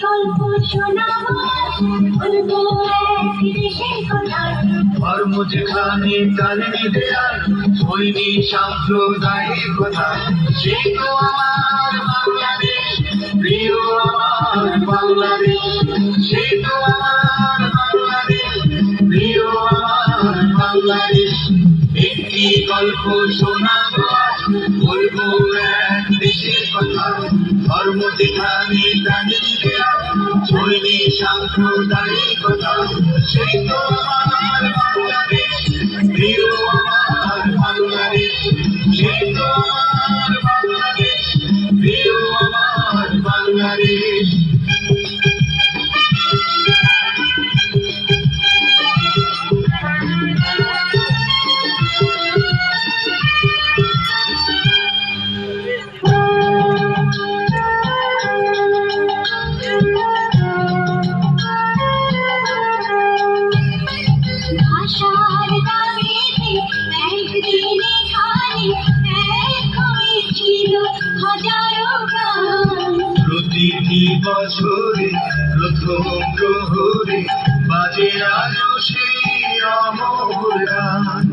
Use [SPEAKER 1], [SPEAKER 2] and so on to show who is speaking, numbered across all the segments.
[SPEAKER 1] গল্প শোনাবো, বলবো এক দেশের কথা।
[SPEAKER 2] ধর্ম যেখানে জানেনি দেয়াল, সৈনী সাম্প্রদায়িক কথা। সে তো আমার বাংলাদেশ, প্রিয় আমার বাংলাদেশ। সে তো আমার বাংলাদেশ, প্রিয় আমার বাংলাদেশ। একটি গল্প শোনাবো, বলবো এক দেশের কথা। ধর্ম যেখানে জানেনি দেয়াল, সৈনী সাম্প্রদায়িক কথা। সে তো আমার বাংলাদেশ, প্রিয় আমার বাংলাদেশ। সে তো আমার বাংলাদেশ, প্রিয় আমার বাংলাদেশ।
[SPEAKER 1] আশার দাবিতে একদিন এখানে এক হয়েছিল হাজারো প্রাণ।
[SPEAKER 2] প্রতিটি বছরে প্রথম প্রহরে বাজে আলো সেই অমর গান।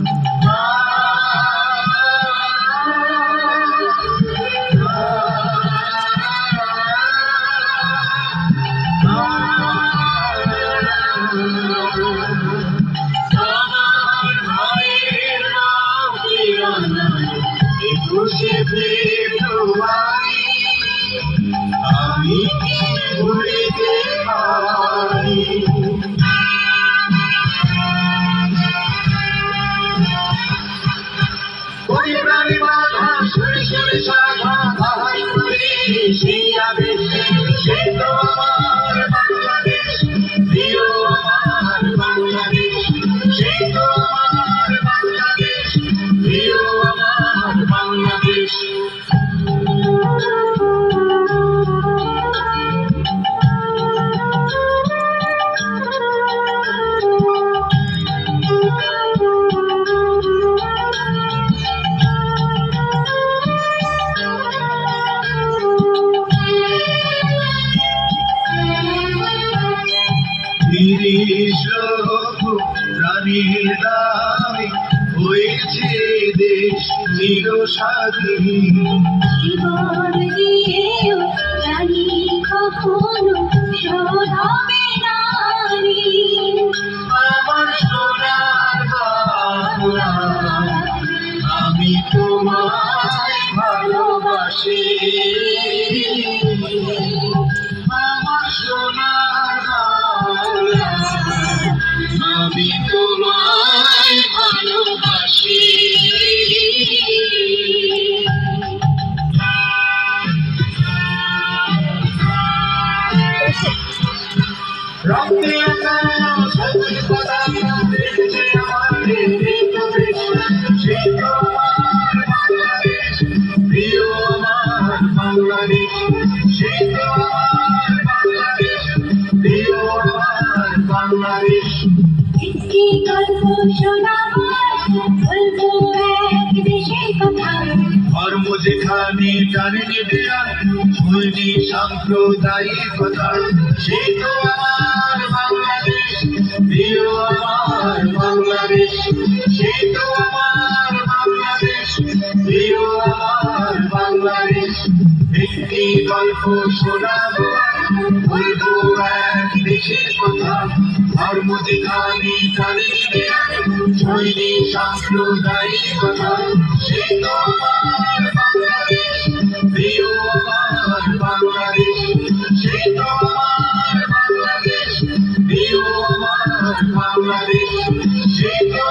[SPEAKER 2] আমার ভাইয়ের নাম তিরঙ্গা, 21শে ফেব্রুয়ারি। আমি কি ভুলিতে পারি? পরিপ্রাণী বাধা সুরে সুরে সাধা আহার করে সেই আবেশে। সে তো আমার বাংলাদেশ, প্রিয় আমার বাংলাদেশ। সে তো আমার বাংলাদেশ, প্রিয় আমার বাংলাদেশ। প্রাণীর দামে হয়েছে দেশ চিরস্বাধীন।
[SPEAKER 1] জীবন দিয়েও জানি কখনো শোধ হবে না ঋণ।
[SPEAKER 2] আমার সোনার বাংলা, আমি তোমায় ভালোবাসি। আমার সোনার বাংলা, আমি তোমায় ভালোবাসি। রক্তে আঁকা সবুজ পতাকা দেখছে আমাদের দেশ। সে তো আমার বাংলাদেশ, প্রিয় আমার বাংলাদেশ। সে তো আমার বাংলাদেশ, প্রিয় আমার বাংলাদেশ।
[SPEAKER 1] একটি গল্প শোনাবো, বলবো এক দেশের কথা।
[SPEAKER 2] ধর্ম যেখানে জানেনি দেয়াল, সৈনী সাম্প্রদায়িক কথা। সে তো আমার বাংলাদেশ, প্রিয় আমার বাংলাদেশ। সে তো আমার বাংলাদেশ, প্রিয় আমার বাংলাদেশ। একটি গল্প শোনাবো, বলবো এক দেশের কথা। ধর্ম যেখানে জানেনি দেয়াল, সৈনী সাম্প্রদায়িক কথা। সে তো আমার বাংলাদেশ, প্রিয় আমার বাংলাদেশ। সে তো আমার বাংলাদেশ, প্রিয় আমার বাংলাদেশ। সে তো